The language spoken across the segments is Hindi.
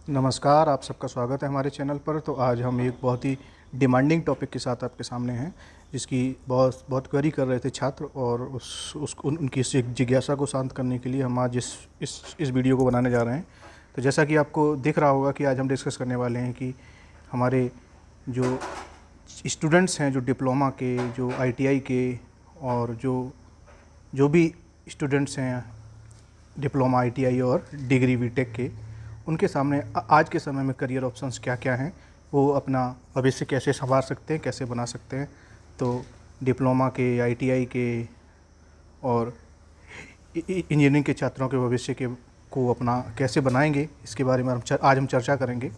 नमस्कार, आप सबका स्वागत है हमारे चैनल पर। तो आज हम एक बहुत ही डिमांडिंग टॉपिक के साथ आपके सामने हैं, जिसकी बहुत बहुत क्वेरी कर रहे थे छात्र, और उनकी इस जिज्ञासा को शांत करने के लिए हम आज इस वीडियो को बनाने जा रहे हैं। तो जैसा कि आपको दिख रहा होगा कि आज हम डिस्कस करने वाले हैं कि हमारे जो स्टूडेंट्स हैं, जो डिप्लोमा के, जो आईटीआई के, और जो जो भी स्टूडेंट्स हैं डिप्लोमा, आईटीआई और डिग्री बीटेक के, उनके सामने आज के समय में करियर ऑप्शंस क्या क्या हैं, वो अपना भविष्य कैसे संवार सकते हैं, कैसे बना सकते हैं। तो डिप्लोमा के, आईटीआई के और इंजीनियरिंग के छात्रों के भविष्य के को अपना कैसे बनाएंगे, इसके बारे में आज हम चर्चा करेंगे।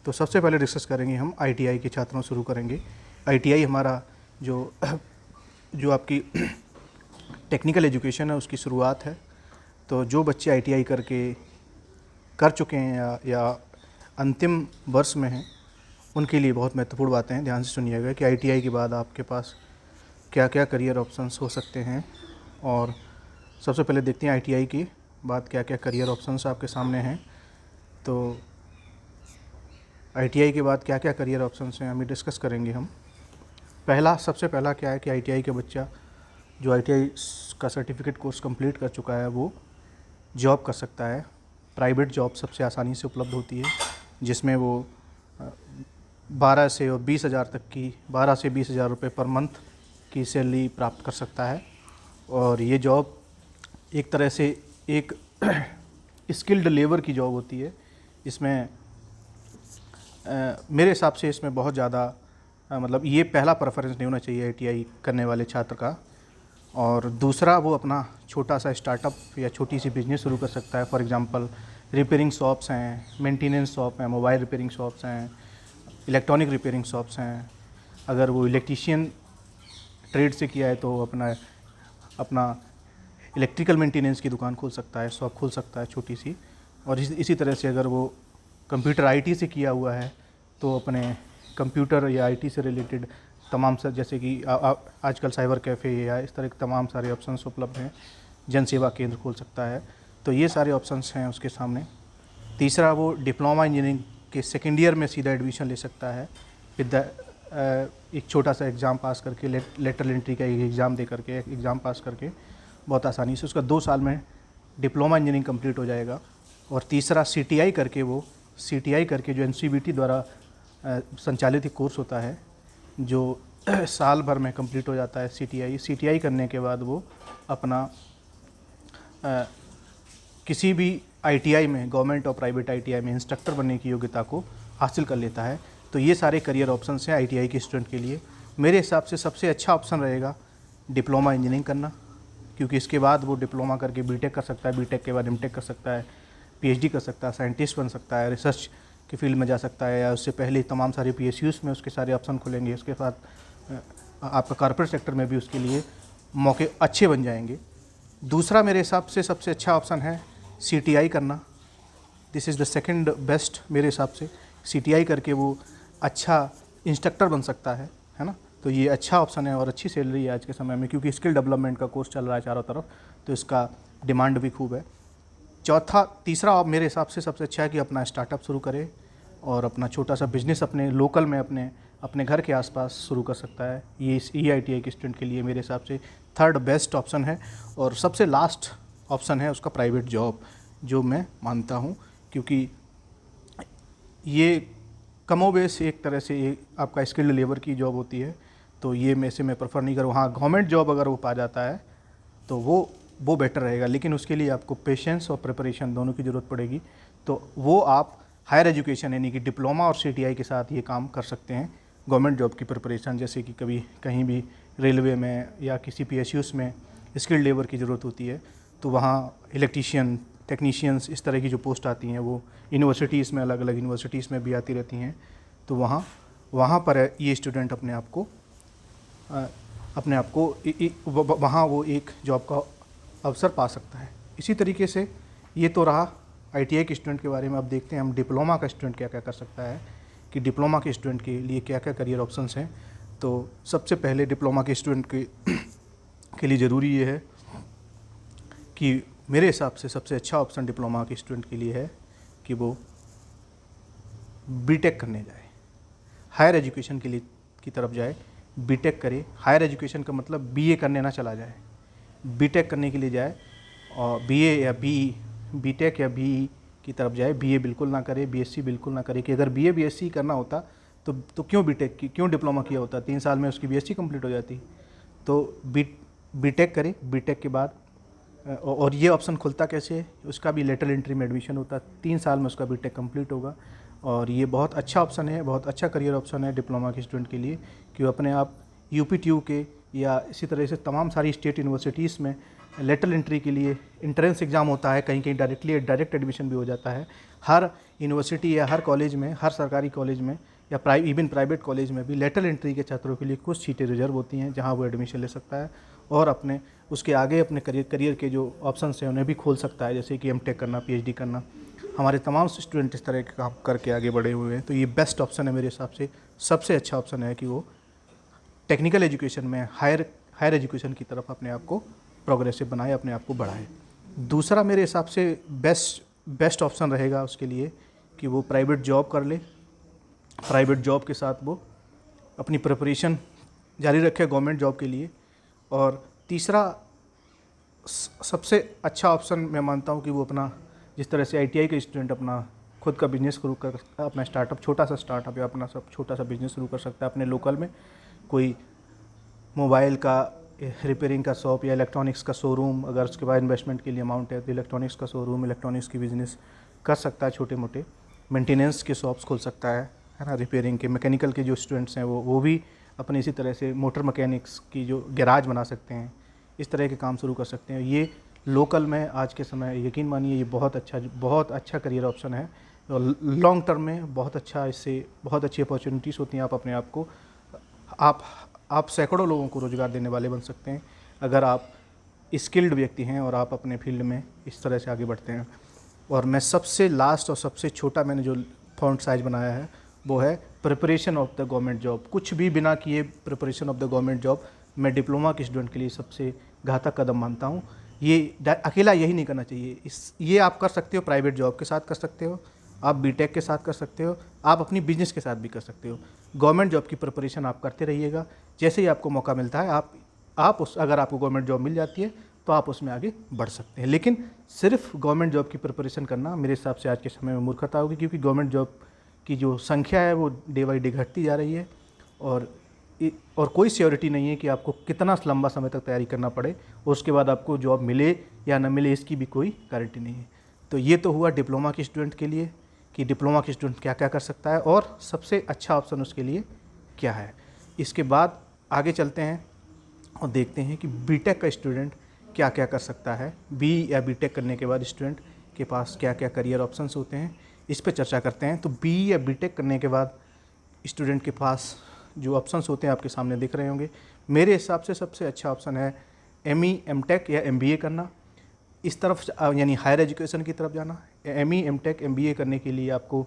तो सबसे पहले डिस्कस करेंगे हम आईटीआई के छात्रों शुरू करेंगे। आईटीआई हमारा जो जो आपकी टेक्निकल एजुकेशन है, उसकी शुरुआत है। तो जो बच्चे आईटीआई कर चुके हैं या अंतिम वर्ष में हैं, उनके लिए बहुत महत्वपूर्ण बातें हैं। ध्यान से सुनिएगा कि आईटीआई के बाद आपके पास क्या क्या करियर ऑप्शंस हो सकते हैं। और सबसे पहले देखते हैं आईटीआई के बाद क्या क्या करियर ऑप्शंस आपके सामने हैं। तो आईटीआई के बाद क्या क्या करियर ऑप्शंस हैं, हमें डिस्कस करेंगे हम। सबसे पहला क्या है कि आईटीआई का बच्चा जो आईटीआई का सर्टिफिकेट कोर्स कंप्लीट कर चुका है, वो जॉब कर सकता है। प्राइवेट जॉब सबसे आसानी से उपलब्ध होती है, जिसमें वो 12 से और 20,000 तक की 12 से 20,000 रुपये पर मंथ की सैलरी प्राप्त कर सकता है। और ये जॉब एक तरह से एक स्किल्ड लेबर की जॉब होती है। इसमें मेरे हिसाब से इसमें बहुत ज़्यादा मतलब ये पहला प्रेफरेंस नहीं होना चाहिए आईटीआई करने वाले छात्र का। और दूसरा, वो अपना छोटा सा स्टार्टअप या छोटी सी बिज़नेस शुरू कर सकता है। फॉर एग्जांपल रिपेयरिंग शॉप्स हैं, मेंटेनेंस शॉप हैं, मोबाइल रिपेयरिंग शॉप्स हैं, इलेक्ट्रॉनिक रिपेयरिंग शॉप्स हैं। अगर वो इलेक्ट्रीशियन ट्रेड से किया है तो अपना अपना इलेक्ट्रिकल मेंटेनेंस की दुकान खोल सकता है, शॉप खोल सकता है छोटी सी। और इसी तरह से अगर वो कंप्यूटर आईटी से किया हुआ है तो अपने कंप्यूटर या आईटी से रिलेटेड तमाम जैसे कि आजकल साइबर कैफ़े या इस तरह के तमाम सारे ऑप्शंस उपलब्ध हैं। जन सेवा केंद्र खोल सकता है। तो ये सारे ऑप्शंस हैं उसके सामने। तीसरा, वो डिप्लोमा इंजीनियरिंग के सेकेंड ईयर में सीधा एडमिशन ले सकता है विद एक छोटा सा एग्ज़ाम पास करके, लेटरल एंट्री का एक एग्ज़ाम दे करके, एग्ज़ाम पास करके बहुत आसानी से उसका 2 साल में डिप्लोमा इंजीनियरिंग कंप्लीट हो जाएगा। और तीसरा, सीटीआई करके जो एनसीवीटी द्वारा संचालित एक कोर्स होता है, जो साल भर में कंप्लीट हो जाता है। सीटीआई करने के बाद वो अपना किसी भी आईटीआई में, गवर्नमेंट और प्राइवेट आईटीआई में इंस्ट्रक्टर बनने की योग्यता को हासिल कर लेता है। तो ये सारे करियर ऑप्शंस हैं आईटीआई के स्टूडेंट के लिए। मेरे हिसाब से सबसे अच्छा ऑप्शन रहेगा डिप्लोमा इंजीनियरिंग करना, क्योंकि इसके बाद वो डिप्लोमा करके बीटेक कर सकता है, बीटेक के बाद एमटेक कर सकता है, पीएचडी कर सकता है, साइंटिस्ट बन सकता है, रिसर्च की फील्ड में जा सकता है, या उससे पहले तमाम सारे पीएसयूज़ में उसके सारे ऑप्शन खुलेंगे। उसके साथ आपका कॉर्पोरेट सेक्टर में भी उसके लिए मौके अच्छे बन जाएंगे। दूसरा, मेरे हिसाब से सबसे अच्छा ऑप्शन है सीटीआई करना। This is the second best मेरे हिसाब से। सीटीआई करके वो अच्छा इंस्ट्रक्टर बन सकता है ना। तो ये अच्छा ऑप्शन है और अच्छी सैलरी है आज के समय में, क्योंकि स्किल डेवलपमेंट का कोर्स चल रहा है चारों तरफ, तो इसका डिमांड भी खूब है। तीसरा मेरे हिसाब से सबसे अच्छा है कि अपना स्टार्टअप शुरू करे और अपना छोटा सा बिजनेस अपने लोकल में, अपने घर के आसपास शुरू कर सकता है। ये आईटीआई के स्टूडेंट के लिए मेरे हिसाब से थर्ड बेस्ट ऑप्शन है। और सबसे लास्ट ऑप्शन है उसका प्राइवेट जॉब, जो मैं मानता हूँ, क्योंकि ये कमोबेश एक तरह से आपका स्किल्ड लेबर की जॉब होती है। तो ये में से मैं प्रेफर नहीं करूँ। हाँ, गवर्नमेंट जॉब अगर वो पा जाता है तो वो बेटर रहेगा, लेकिन उसके लिए आपको पेशेंस और प्रिपरेशन दोनों की ज़रूरत पड़ेगी। तो वो आप हायर एजुकेशन यानी कि डिप्लोमा और सीटीआई के साथ ये काम कर सकते हैं। गवर्नमेंट जॉब की प्रिपरेशन, जैसे कि कभी कहीं भी रेलवे में या किसी पीएसयूज़ में स्किल्ड लेबर की ज़रूरत होती है, तो वहाँ इलेक्ट्रीशियन, टेक्नीशियंस, इस तरह की जो पोस्ट आती हैं वो यूनिवर्सिटीज़ में, अलग अलग यूनिवर्सिटीज़ में भी आती रहती हैं। तो वहाँ पर ये स्टूडेंट अपने आप को वहाँ वो एक जॉब का अवसर पा सकता है। इसी तरीके से ये तो रहा आईटीआई के स्टूडेंट के बारे में। अब देखते हैं हम डिप्लोमा का स्टूडेंट क्या क्या कर सकता है, कि डिप्लोमा के स्टूडेंट के लिए क्या क्या करियर ऑप्शंस हैं। तो सबसे पहले डिप्लोमा के स्टूडेंट के लिए ज़रूरी ये है कि मेरे हिसाब से सबसे अच्छा ऑप्शन डिप्लोमा के स्टूडेंट के लिए है कि वो बीटेक करने जाए, हायर एजुकेशन के लिए की तरफ जाए, बीटेक करे। हायर एजुकेशन का मतलब बीए करने ना चला जाए, बीटेक करने के लिए जाए और बीए या बीटेक या बीई की तरफ जाए। बीए बिल्कुल ना करे, बीएससी बिल्कुल ना करे, कि अगर बीए बीएससी करना होता तो क्यों बीटेक की, क्यों डिप्लोमा किया होता, 3 साल में उसकी बीएससी कंप्लीट हो जाती। तो बीटेक करे, बीटेक के बाद और ये ऑप्शन खुलता कैसे है, उसका भी लेटरल एंट्री में एडमिशन होता, 3 साल में उसका बीटेक कंप्लीट होगा। और ये बहुत अच्छा ऑप्शन है, बहुत अच्छा करियर ऑप्शन है डिप्लोमा के स्टूडेंट के लिए, कि वो अपने आप यूपीटीयू के या इसी तरह से तमाम सारी स्टेट यूनिवर्सिटीज़ में लेटरल एंट्री के लिए इंट्रेंस एग्ज़ाम होता है, कहीं कहीं डायरेक्ट एडमिशन भी हो जाता है। हर यूनिवर्सिटी या हर कॉलेज में, हर सरकारी कॉलेज में या इवन प्राइवेट कॉलेज में भी लेटरल एंट्री के छात्रों के लिए कुछ सीटें रिजर्व होती हैं, जहां वो एडमिशन ले सकता है और अपने उसके आगे अपने करियर के जो ऑप्शंस हैं उन्हें भी खोल सकता है, जैसे कि एमटेक करना, पीएचडी करना। हमारे तमाम स्टूडेंट इस तरह के काम करके आगे बढ़े हुए हैं। तो ये बेस्ट ऑप्शन है मेरे हिसाब से, सबसे अच्छा ऑप्शन है कि वो टेक्निकल एजुकेशन में हायर एजुकेशन की तरफ अपने आप को प्रोग्रेसिव बनाए, अपने आप को बढ़ाए। दूसरा मेरे हिसाब से बेस्ट ऑप्शन रहेगा उसके लिए कि वो प्राइवेट जॉब कर ले, प्राइवेट जॉब के साथ वो अपनी प्रिपरेशन जारी रखे गवर्नमेंट जॉब के लिए। और तीसरा सबसे अच्छा ऑप्शन मैं मानता हूँ कि वो अपना, जिस तरह से आईटीआई के स्टूडेंट अपना खुद का बिजनेस शुरू कर, अपना स्टार्टअप, छोटा सा स्टार्टअप या अपना सब छोटा सा बिजनेस शुरू कर सकता है अपने लोकल में। कोई मोबाइल का रिपेयरिंग का शॉप या इलेक्ट्रॉनिक्स का शोरूम, अगर उसके बाद इन्वेस्टमेंट के लिए अमाउंट है तो इलेक्ट्रॉनिक्स का शोरूम, इलेक्ट्रॉनिक्स की बिज़नेस कर सकता है, छोटे मोटे मेंटेनेंस के शॉप्स खोल सकता है ना, रिपेयरिंग के, मैकेनिकल के जो स्टूडेंट्स हैं वो भी अपने इसी तरह से मोटर मैकेनिक्स की जो गैराज बना सकते हैं, इस तरह के काम शुरू कर सकते हैं। ये लोकल में आज के समय यकीन मानिए ये बहुत अच्छा करियर ऑप्शन है और लॉन्ग टर्म में बहुत अच्छा, इससे बहुत अच्छी अपॉर्चुनिटीज़ होती हैं। आप अपने आप को आप सैकड़ों लोगों को रोज़गार देने वाले बन सकते हैं अगर आप स्किल्ड व्यक्ति हैं और आप अपने फील्ड में इस तरह से आगे बढ़ते हैं। और मैं सबसे लास्ट और सबसे छोटा मैंने जो फॉन्ट साइज बनाया है वो है preparation of the government job. कुछ भी बिना किए preparation of the government job मैं डिप्लोमा के स्टूडेंट के लिए सबसे घातक कदम मानता हूँ। ये अकेला यही नहीं करना चाहिए, ये आप कर सकते हो, प्राइवेट जॉब के साथ कर सकते हो, आप बीटेक के साथ कर सकते हो, आप अपनी बिजनेस के साथ भी कर सकते हो। गवर्नमेंट जॉब की प्रिपरेशन आप करते रहिएगा, जैसे ही आपको मौका मिलता है अगर आपको गवर्नमेंट जॉब मिल जाती है तो आप उसमें आगे बढ़ सकते हैं। लेकिन सिर्फ गवर्नमेंट जॉब की प्रिपरेशन करना मेरे हिसाब से आज के समय में मूर्खता होगी, क्योंकि गवर्नमेंट जॉब की जो संख्या है वो डे बाई डे घटती जा रही है और कोई श्योरिटी नहीं है कि आपको कितना लंबा समय तक तैयारी करना पड़े और उसके बाद आपको जॉब मिले या ना मिले, इसकी भी कोई गारंटी नहीं है। तो ये तो हुआ डिप्लोमा के स्टूडेंट के लिए कि डिप्लोमा के स्टूडेंट क्या क्या कर सकता है और सबसे अच्छा ऑप्शन उसके लिए क्या है। इसके बाद आगे चलते हैं और देखते हैं कि बीटेक का स्टूडेंट क्या क्या कर सकता है। बी या बीटेक करने के बाद स्टूडेंट के पास क्या क्या करियर ऑप्शंस होते हैं, इस पर चर्चा करते हैं। तो बी या बीटेक करने के बाद स्टूडेंट के पास जो ऑप्शंस होते हैं आपके सामने दिख रहे होंगे। मेरे हिसाब से सबसे अच्छा ऑप्शन है एमई एमटेक या एमबीए करना, इस तरफ यानी हायर एजुकेशन की तरफ जाना। एमई एमटेक एमबीए करने के लिए आपको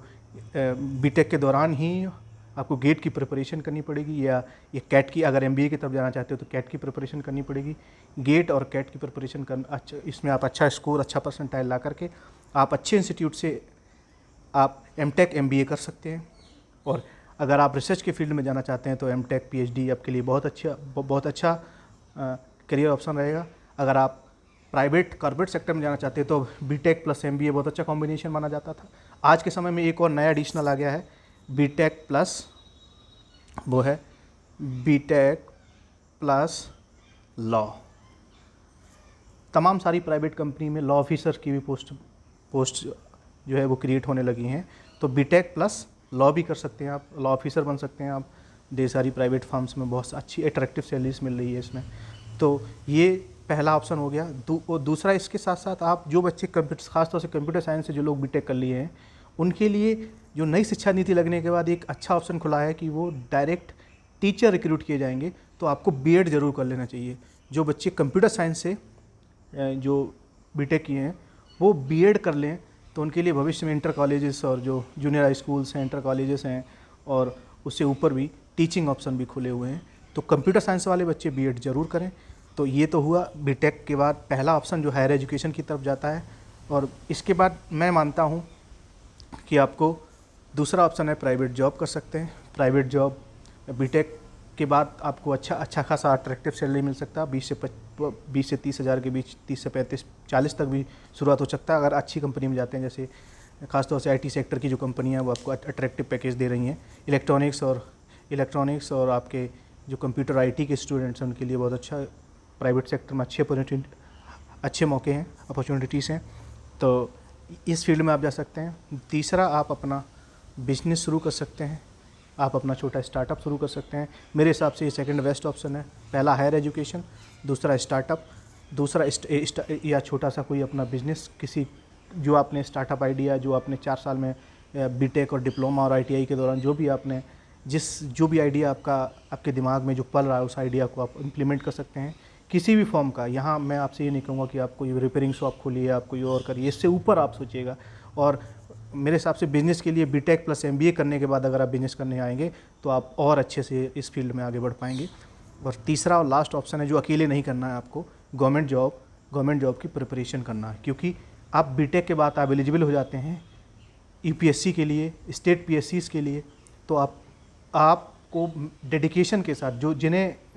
बीटेक के दौरान ही आपको गेट की प्रिपरेशन करनी पड़ेगी, या ये कैट की, अगर एमबीए की तरफ जाना चाहते हो तो कैट की प्रिपरेशन करनी पड़ेगी। गेट और कैट की प्रिपरेशन करना, इसमें आप अच्छा स्कोर, अच्छा परसेंटाइल ला करके आप अच्छे इंस्टीट्यूट से आप एमटेक एमबीए कर सकते हैं। और अगर आप रिसर्च के फील्ड में जाना चाहते हैं तो एमटेक पीएचडी आपके लिए बहुत अच्छा करियर ऑप्शन रहेगा। अगर आप कॉर्पोरेट सेक्टर में जाना चाहते हैं तो बीटेक प्लस एमबीए बहुत अच्छा कॉम्बिनेशन माना जाता था। आज के समय में एक और नया एडिशनल आ गया है, बीटेक प्लस, वो है बीटेक प्लस लॉ। तमाम सारी प्राइवेट कंपनी में लॉ ऑफिसर की भी पोस्ट जो है वो क्रिएट होने लगी हैं। तो बीटेक प्लस लॉ भी कर सकते हैं, आप लॉ ऑफिसर बन सकते हैं। आप ढेर सारी प्राइवेट फर्म्स में बहुत अच्छी अट्रैक्टिव सैलरीज मिल रही है इसमें। तो ये पहला ऑप्शन हो गया। दूसरा, इसके साथ साथ आप जो बच्चे खासतौर से कंप्यूटर साइंस से जो लोग बीटेक कर लिए हैं, उनके लिए जो नई शिक्षा नीति लगने के बाद एक अच्छा ऑप्शन खुला है कि वो डायरेक्ट टीचर रिक्रूट किए जाएंगे। तो आपको बीएड ज़रूर कर लेना चाहिए। जो बच्चे कंप्यूटर साइंस से जो बीटेक किए हैं वो बीएड कर लें तो उनके लिए भविष्य में इंटर कॉलेजेस और जो जूनियर हाई स्कूल्स हैं, इंटर कॉलेजेस हैं और उससे ऊपर भी टीचिंग ऑप्शन भी खुले हुए हैं। तो कंप्यूटर साइंस वाले बच्चे बीएड ज़रूर करें। तो ये तो हुआ बीटेक के बाद पहला ऑप्शन जो हायर एजुकेशन की तरफ जाता है। और इसके बाद मैं मानता हूँ कि आपको दूसरा ऑप्शन है प्राइवेट जॉब कर सकते हैं। प्राइवेट जॉब बीटेक के बाद आपको अच्छा खासा अट्रैक्टिव सैलरी मिल सकता है, 20 से 30 हज़ार के बीच, 30 से 35 40 तक भी शुरुआत हो सकता है अगर अच्छी कंपनी में जाते हैं। जैसे खासतौर से आईटी सेक्टर की जो कंपनियां वो आपको अट्रैक्टिव पैकेज दे रही हैं। इलेक्ट्रॉनिक्स और आपके जो कंप्यूटर आईटी के स्टूडेंट्स हैं उनके लिए बहुत अच्छा प्राइवेट सेक्टर में अच्छे मौके हैं, अपॉर्चुनिटीज़ हैं, तो इस फील्ड में आप जा सकते हैं। तीसरा, आप अपना बिजनेस शुरू कर सकते हैं, आप अपना छोटा स्टार्टअप शुरू कर सकते हैं। मेरे हिसाब से ये सेकंड बेस्ट ऑप्शन है। पहला हायर एजुकेशन, दूसरा स्टार्टअप, दूसरा या छोटा सा कोई अपना बिजनेस, किसी जो आपने स्टार्टअप आइडिया जो आपने 4 साल में बीटेक और डिप्लोमा और आईटीआई के दौरान जो भी आइडिया आपके दिमाग में जो पल रहा है उस आइडिया को आप इम्प्लीमेंट कर सकते हैं किसी भी फॉर्म का। यहाँ मैं आपसे ये नहीं कहूँगा कि आप कोई रिपेयरिंग शॉप खोलिए, आप कोई और करिए, इससे ऊपर आप सोचिएगा। और मेरे हिसाब से बिज़नेस के लिए बीटेक प्लस एमबीए करने के बाद अगर आप बिज़नेस करने आएंगे तो आप और अच्छे से इस फील्ड में आगे बढ़ पाएंगे। और तीसरा और लास्ट ऑप्शन है जो अकेले नहीं करना है आपको, गवर्नमेंट जॉब की प्रिपरेशन करना है। क्योंकि आप बीटेक के बाद आप एलिजिबल हो जाते हैं यूपीएससी के लिए, स्टेट पीएससीज़ के लिए, तो आपको डेडिकेशन के साथ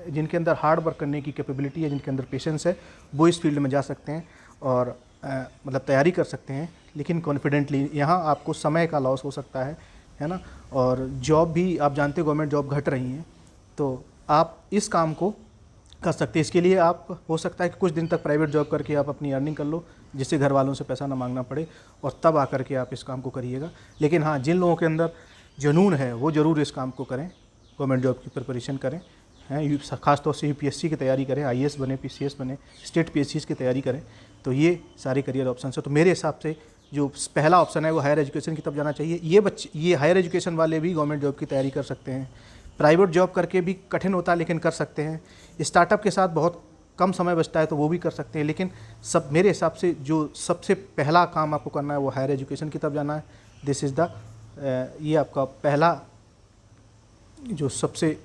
जिनके अंदर हार्ड वर्क करने की कैपेबिलिटी है, जिनके अंदर पेशेंस है, वो इस फील्ड में जा सकते हैं और मतलब तैयारी कर सकते हैं। लेकिन कॉन्फिडेंटली, यहाँ आपको समय का लॉस हो सकता है ना। और जॉब भी आप जानते हैं गवर्नमेंट जॉब घट रही हैं, तो आप इस काम को कर सकते हैं। इसके लिए आप हो सकता है कि कुछ दिन तक प्राइवेट जॉब करके आप अपनी अर्निंग कर लो, जिससे घर वालों से पैसा ना मांगना पड़े, और तब आकर के आप इस काम को करिएगा। लेकिन हाँ, जिन लोगों के अंदर जुनून है वो ज़रूर इस काम को करें, गवर्नमेंट जॉब की प्रिपरेशन करें, खासतौर से यूपीएससी की तैयारी करें, आईएएस बने, पीसीएस बने, स्टेट पीएससीज़ की तैयारी करें। तो ये सारे करियर ऑप्शन है। तो मेरे हिसाब से जो पहला ऑप्शन है वो हायर एजुकेशन की तरफ जाना चाहिए। ये हायर एजुकेशन वाले भी गवर्नमेंट जॉब की तैयारी कर सकते हैं। प्राइवेट जॉब करके भी कठिन होता है लेकिन कर सकते हैं। स्टार्टअप के साथ बहुत कम समय बचता है तो वो भी कर सकते हैं। लेकिन मेरे हिसाब से जो सबसे पहला काम आपको करना है वो हायर एजुकेशन की तरफ जाना है। दिस इज़ ये आपका पहला जो सबसे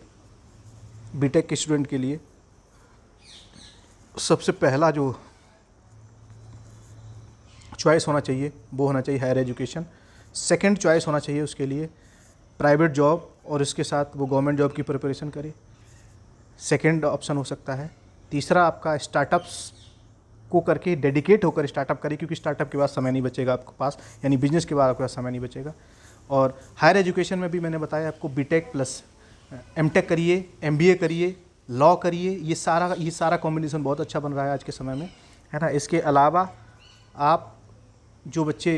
बीटेक के स्टूडेंट के लिए सबसे पहला जो चॉइस होना चाहिए वो होना चाहिए हायर एजुकेशन। सेकंड चॉइस होना चाहिए उसके लिए प्राइवेट जॉब, और इसके साथ वो गवर्नमेंट जॉब की प्रिपरेशन करे, सेकंड ऑप्शन हो सकता है। तीसरा आपका स्टार्टअप्स को करके डेडिकेट होकर स्टार्टअप करे, क्योंकि स्टार्टअप के बाद समय नहीं बचेगा आपके पास, यानी बिजनेस के बाद आपके पास समय नहीं बचेगा। और हायर एजुकेशन में भी मैंने बताया आपको बीटेक प्लस एमटेक करिए, एमबीए करिए, लॉ करिए, ये सारा कॉम्बिनेशन बहुत अच्छा बन रहा है आज के समय में, है ना। इसके अलावा आप जो बच्चे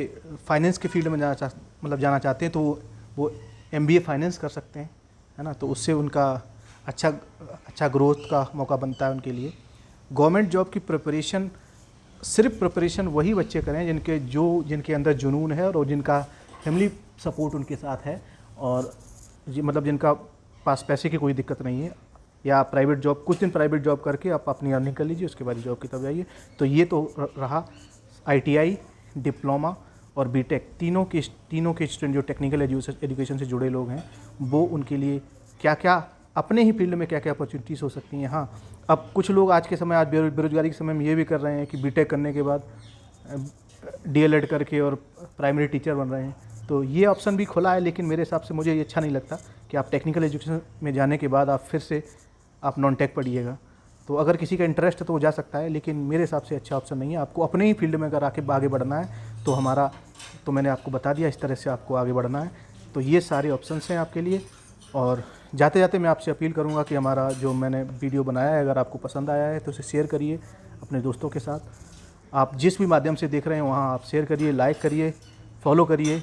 फाइनेंस के फील्ड में जाना चाहते हैं तो वो एमबीए फाइनेंस कर सकते हैं, है ना। तो उससे उनका अच्छा ग्रोथ का मौका बनता है उनके लिए। गवर्नमेंट जॉब की प्रिपरेशन, सिर्फ प्रिपरेशन वही बच्चे करें जिनके अंदर जुनून है और जिनका फैमिली सपोर्ट उनके साथ है, और मतलब जिनका पास पैसे की कोई दिक्कत नहीं है। या प्राइवेट जॉब, कुछ दिन प्राइवेट जॉब करके आप अपनी अर्निंग कर लीजिए, उसके बाद जॉब की तरफ जाइए। तो ये तो रहा आईटीआई, डिप्लोमा और बीटेक, तीनों के स्टूडेंट जो टेक्निकल एजुकेशन से जुड़े लोग हैं, वो उनके लिए क्या क्या अपने ही फील्ड में क्या क्या अपॉर्चुनिटीज़ हो सकती हैं। हाँ, अब कुछ लोग आज के समय, आज बेरोजगारी के समय में ये भी कर रहे हैं कि बीटेक करने के बाद डीएलएड करके और प्राइमरी टीचर बन रहे हैं। तो ये ऑप्शन भी खुला है, लेकिन मेरे हिसाब से मुझे ये अच्छा नहीं लगता कि आप टेक्निकल एजुकेशन में जाने के बाद आप फिर से आप नॉन टेक पढ़िएगा। तो अगर किसी का इंटरेस्ट है तो वो जा सकता है, लेकिन मेरे हिसाब से अच्छा ऑप्शन नहीं है। आपको अपने ही फील्ड में अगर आगे बढ़ना है तो मैंने आपको बता दिया इस तरह से आपको आगे बढ़ना है। तो ये सारे ऑप्शंस हैं आपके लिए। और जाते जाते मैं आपसे अपील करूंगा कि हमारा जो मैंने वीडियो बनाया है, अगर आपको पसंद आया है तो उसे शेयर करिए अपने दोस्तों के साथ। आप जिस भी माध्यम से देख रहे हैं वहाँ आप शेयर करिए, लाइक करिए, फॉलो करिए,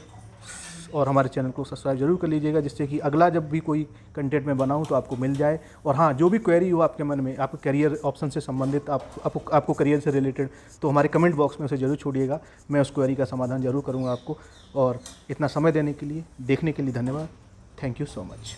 और हमारे चैनल को सब्सक्राइब जरूर कर लीजिएगा, जिससे कि अगला जब भी कोई कंटेंट में बनाऊं तो आपको मिल जाए। और हाँ, जो भी क्वेरी हो आपके मन में, आपके करियर ऑप्शन से संबंधित, आपको करियर से रिलेटेड, तो हमारे कमेंट बॉक्स में उसे जरूर छोड़िएगा। मैं उस क्वेरी का समाधान जरूर करूँगा आपको। और इतना समय देने के लिए, देखने के लिए धन्यवाद। Thank you so much.